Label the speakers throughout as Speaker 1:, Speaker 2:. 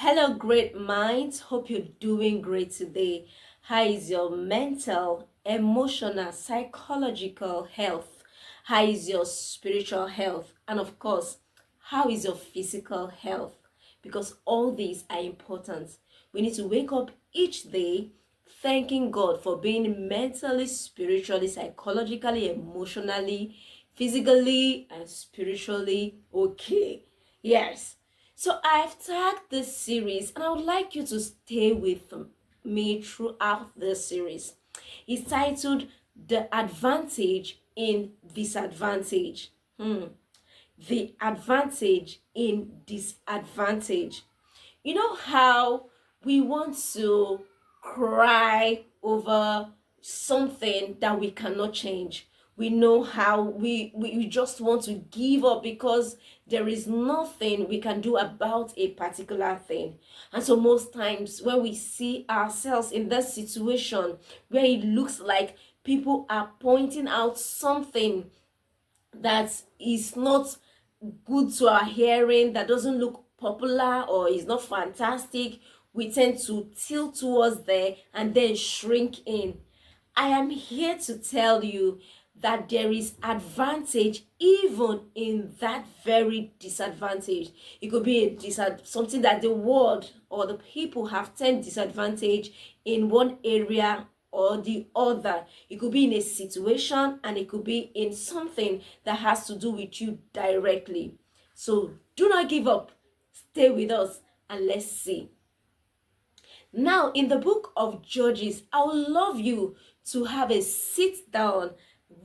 Speaker 1: Hello, great minds. Hope you're doing great today. How is your mental, emotional, psychological health? How is your spiritual health? And of course, how is your physical health? Because all these are important. We need to wake up each day thanking God for being mentally, spiritually, psychologically, emotionally, physically, and spiritually okay. Yes. So I've tagged this series and I would like you to stay with me throughout the series. It's titled The Advantage in Disadvantage. The advantage in disadvantage. You know how we want to cry over something that we cannot change. We know how we just want to give up because there is nothing we can do about a particular thing. And so most times when we see ourselves in that situation where it looks like people are pointing out something that is not good to our hearing, that doesn't look popular or is not fantastic, we tend to tilt towards there and then shrink in. I am here to tell you that there is advantage even in that very disadvantage. It could be something that the world or the people have turned disadvantage in one area or the other. It could be in a situation and it could be in something that has to do with you directly. So do not give up. Stay with us and let's see. Now, in the book of Judges, I would love you to have a sit down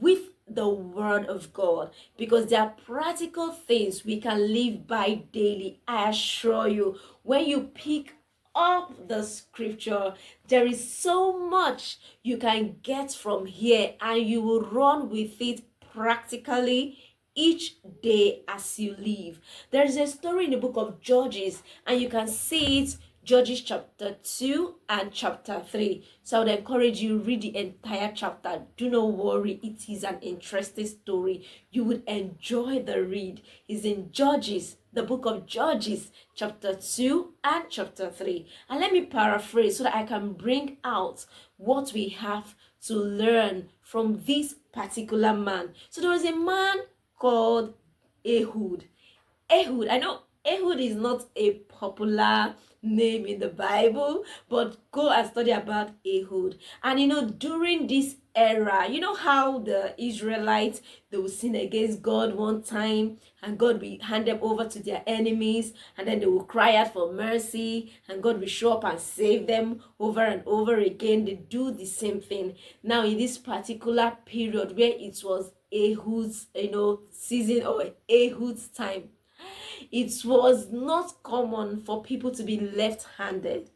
Speaker 1: with the Word of God because there are practical things we can live by daily. I assure you, when you pick up the scripture, there is so much you can get from here and you will run with it practically each day as you live. There is a story in the book of Judges and you can see it, Judges chapter 2 and chapter 3. So I would encourage you read the entire chapter. Do not worry, it is an interesting story. You would enjoy the read. It's in Judges, the book of Judges, chapter 2 and chapter 3. And let me paraphrase so that I can bring out what we have to learn from this particular man. So there was a man called Ahood. Ahood, I know Ehud is not a popular name in the Bible, but go and study about Ehud. And during this era, you know how the Israelites, they will sin against God one time and God will hand them over to their enemies and then they will cry out for mercy and God will show up and save them over and over again. They do the same thing. Now in this particular period where it was Ehud's season or Ehud's time, it was not common for people to be left-handed.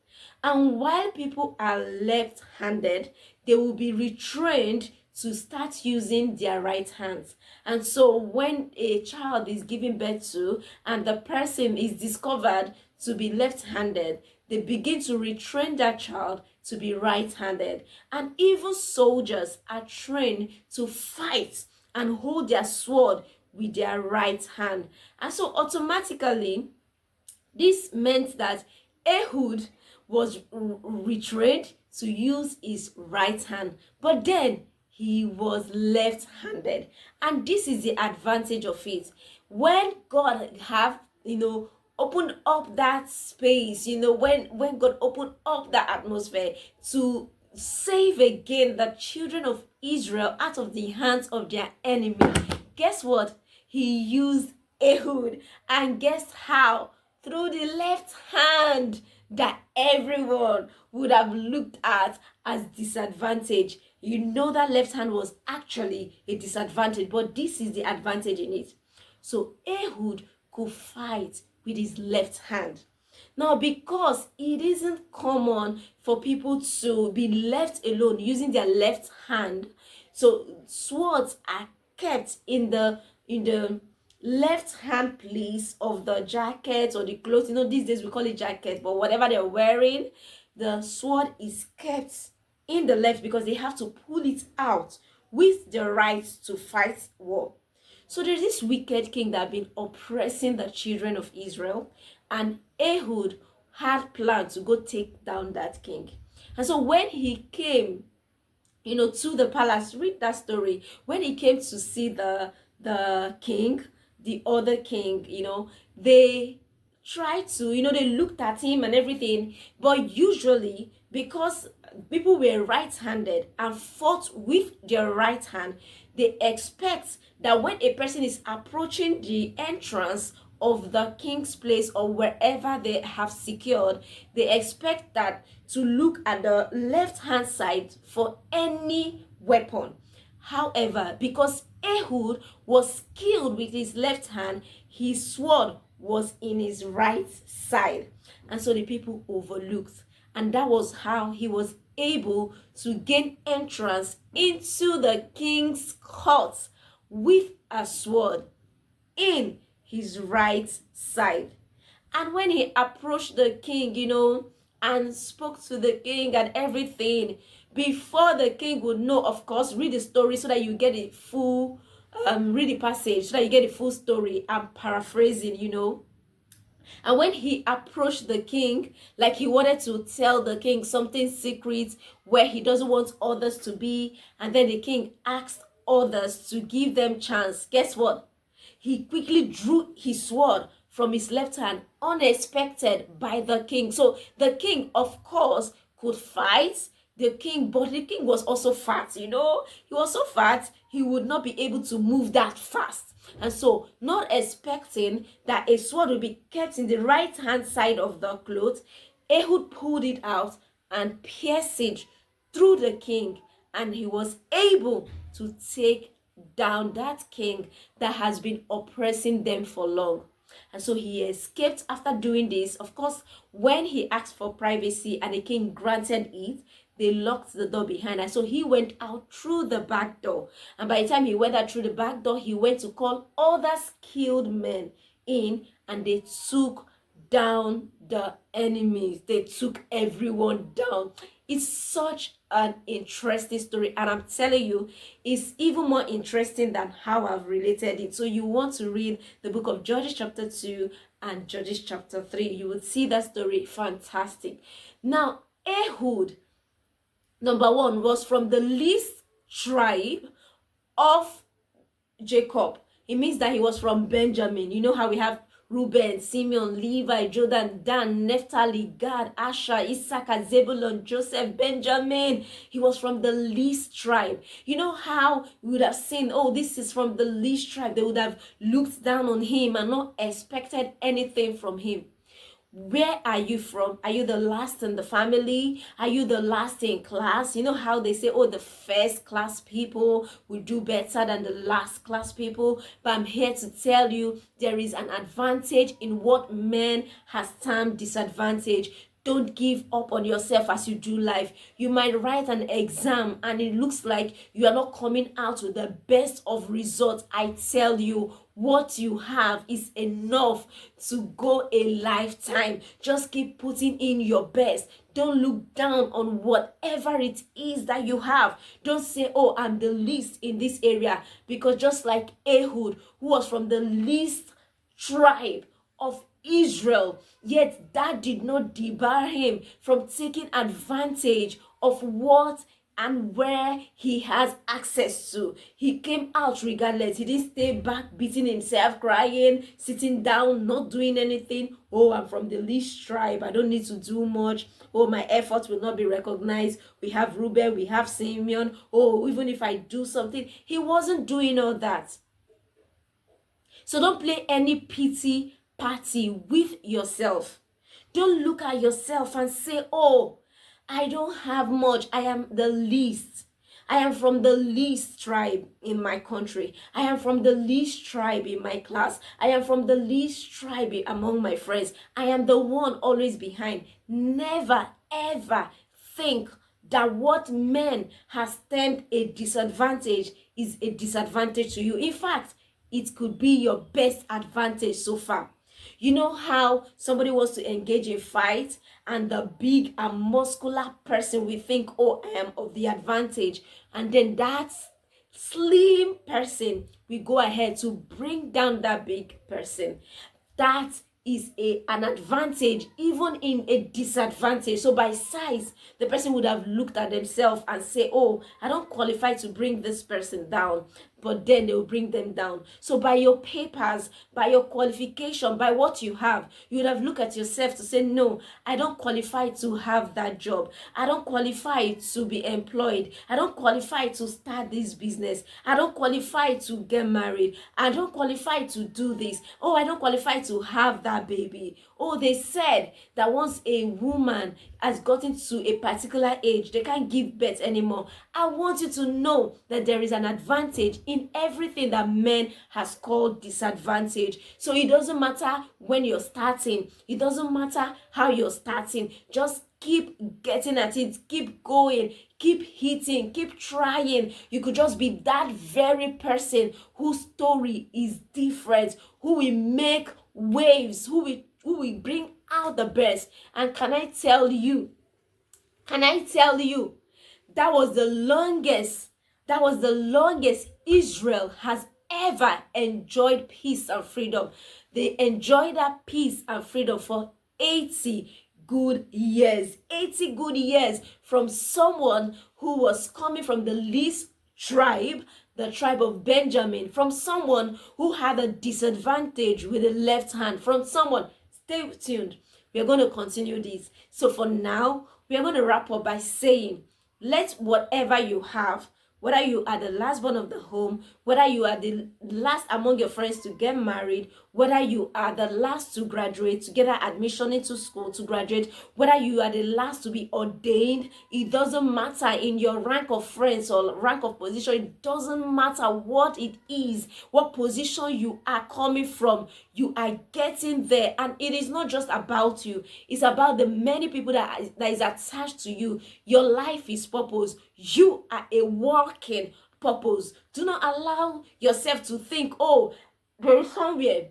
Speaker 1: And while people are left-handed, they will be retrained to start using their right hands. And so when a child is given birth to and the person is discovered to be left-handed, they begin to retrain that child to be right-handed. And even soldiers are trained to fight and hold their sword with their right hand. And so automatically, this meant that Ehud was retrained to use his right hand, but then he was left-handed. And this is the advantage of it. When God have, opened up that space, when God opened up that atmosphere to save again the children of Israel out of the hands of their enemy, guess what? He used Ehud, and guess how? Through the left hand that everyone would have looked at as disadvantage. That left hand was actually a disadvantage, but this is the advantage in it. So Ehud could fight with his left hand. Now, because it isn't common for people to be left alone using their left hand, so swords are kept in the left hand place of the jacket or the clothes. These days we call it jacket, but whatever they're wearing, the sword is kept in the left because they have to pull it out with the right to fight war. So there's this wicked king that had been oppressing the children of Israel, and Ehud had planned to go take down that king. And so when he came, to the palace, read that story. When he came to see the king, the other king, they tried to, they looked at him and everything. But usually, because people were right-handed and fought with their right hand, they expect that when a person is approaching the entrance of the king's place or wherever they have secured, they expect that to look at the left hand side for any weapon. However, because Ehud was skilled with his left hand, his sword was in his right side. And so the people overlooked. And that was how he was able to gain entrance into the king's court with a sword in his right side. And when he approached the king, and spoke to the king and everything, before the king would know, of course, read the story so that you get it full, read the passage so that you get the full story. I'm paraphrasing, And when he approached the king, like he wanted to tell the king something secret where he doesn't want others to be, and then the king asked others to give them chance, guess what? He quickly drew his sword from his left hand, unexpected by the king. So the king, of course, could fight the king, but the king was also fat, He was so fat, he would not be able to move that fast. And so, not expecting that a sword would be kept in the right hand side of the cloth, Ehud pulled it out and pierced it through the king, and he was able to take down that king that has been oppressing them for long. And so he escaped after doing this. Of course, when he asked for privacy and the king granted it, they locked the door behind. And so he went out through the back door. And by the time he went out through the back door, he went to call other skilled men in, and they took down the enemies. They took everyone down. It's such an interesting story, and I'm telling you, it's even more interesting than how I've related it. So you want to read the book of Judges chapter 2 and Judges chapter 3. You would see that story fantastic. Now, Ehud, number one, was from the least tribe of Jacob. It means that he was from Benjamin. You know how we have Reuben, Simeon, Levi, Jordan, Dan, Naphtali, Gad, Asher, Issachar, Zebulun, Joseph, Benjamin. He was from the least tribe. You know how we would have seen, oh, this is from the least tribe. They would have looked down on him and not expected anything from him. Where are you from? Are you the last in the family? Are you the last in class? You know how they say, oh, the first class people will do better than the last class people. But I'm here to tell you, there is an advantage in what man has termed disadvantage. Don't give up on yourself as you do life. You might write an exam and it looks like you are not coming out with the best of results. I tell you, what you have is enough to go a lifetime. Just keep putting in your best. Don't look down on whatever it is that you have. Don't say, oh, I'm the least in this area. Because just like Ehud, who was from the least tribe of Israel, yet that did not debar him from taking advantage of what and where he has access to. He came out regardless. He didn't stay back beating himself, crying, sitting down, not doing anything. Oh, I'm from the least tribe, I don't need to do much. Oh, my efforts will not be recognized. We have Reuben, we have Simeon. Oh, even if I do something, he wasn't doing all that. So don't play any pity party with yourself. Don't look at yourself and say, oh, I don't have much. I am the least. I am from the least tribe in my country. I am from the least tribe in my class. I am from the least tribe among my friends. I am the one always behind. Never, ever think that what man has termed a disadvantage is a disadvantage to you. In fact, it could be your best advantage so far. You know how somebody wants to engage in fight and the big and muscular person will think, oh, I am of the advantage. And then that slim person will go ahead to bring down that big person. That is an advantage even in a disadvantage. So by size, the person would have looked at themselves and say, oh, I don't qualify to bring this person down, but then they will bring them down. So by your papers, by your qualification, by what you have, you would have looked at yourself to say, no, I don't qualify to have that job. I don't qualify to be employed. I don't qualify to start this business. I don't qualify to get married. I don't qualify to do this. Oh, I don't qualify to have that baby. Oh, they said that once a woman has gotten to a particular age, they can't give birth anymore. I want you to know that there is an advantage in everything that men has called disadvantage. So it doesn't matter when you're starting. It doesn't matter how you're starting. Just keep getting at it. Keep going. Keep hitting. Keep trying. You could just be that very person whose story is different, who will make waves, who will bring out the best. And can I tell you, that was the longest Israel has ever enjoyed peace and freedom. They enjoyed that peace and freedom for 80 good years. 80 good years from someone who was coming from the least tribe, the tribe of Benjamin, from someone who had a disadvantage with the left hand, from someone. Stay tuned. We are going to continue this. So for now, we are going to wrap up by saying, let whatever you have, whether you are the last born of the home, whether you are the last among your friends to get married, whether you are the last to graduate, to get an admission into school, to graduate, whether you are the last to be ordained, it doesn't matter in your rank of friends or rank of position. It doesn't matter what it is, what position you are coming from, you are getting there. And it is not just about you, it's about the many people that is attached to you. Your life is purpose. You are a walking purpose. Do not allow yourself to think, oh, there is somewhere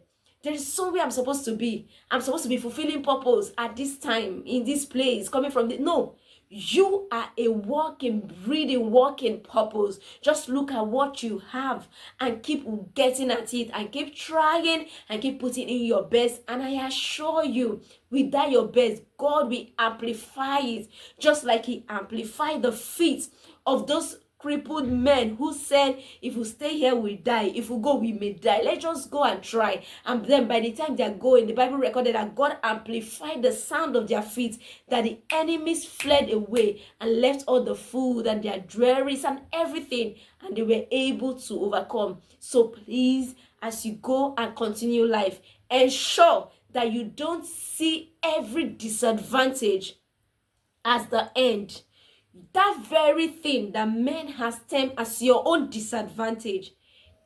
Speaker 1: I'm supposed to be. I'm supposed to be fulfilling purpose at this time, in this place, coming from the... No, you are a walking, breathing, walking purpose. Just look at what you have and keep getting at it and keep trying and keep putting in your best. And I assure you, with that your best, God will amplify it, just like he amplified the feet of those crippled men who said, if we stay here we die, if we go we may die, let's just go and try. And then by the time they are going, the Bible recorded that God amplified the sound of their feet, that the enemies fled away and left all the food and their jewelries and everything, and they were able to overcome. So please, as you go and continue life, ensure that you don't see every disadvantage as the end. That very thing that men has termed as your own disadvantage,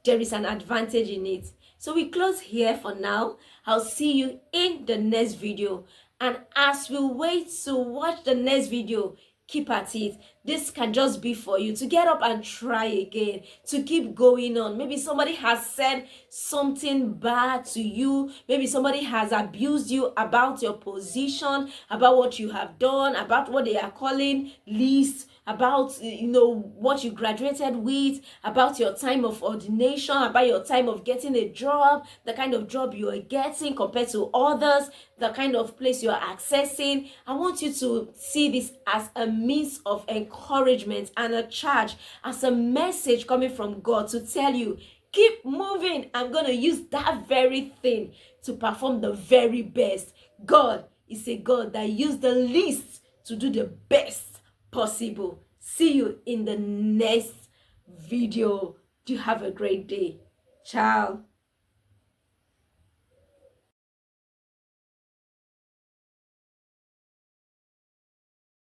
Speaker 1: there is an advantage in it. So we close here for now. I'll see you in the next video. And as we wait to watch the next video, keep at it. This can just be for you to get up and try again, to keep going on. Maybe somebody has said something bad to you. Maybe somebody has abused you about your position, about what you have done, about what they are calling least, about what you graduated with, about your time of ordination, about your time of getting a job, the kind of job you are getting compared to others, the kind of place you are accessing. I want you to see this as a means of encouragement and a charge, as a message coming from God to tell you, keep moving. I'm going to use that very thing to perform the very best. God is a God that used the least to do the best possible. See you in the next video. Do have a great day. Ciao.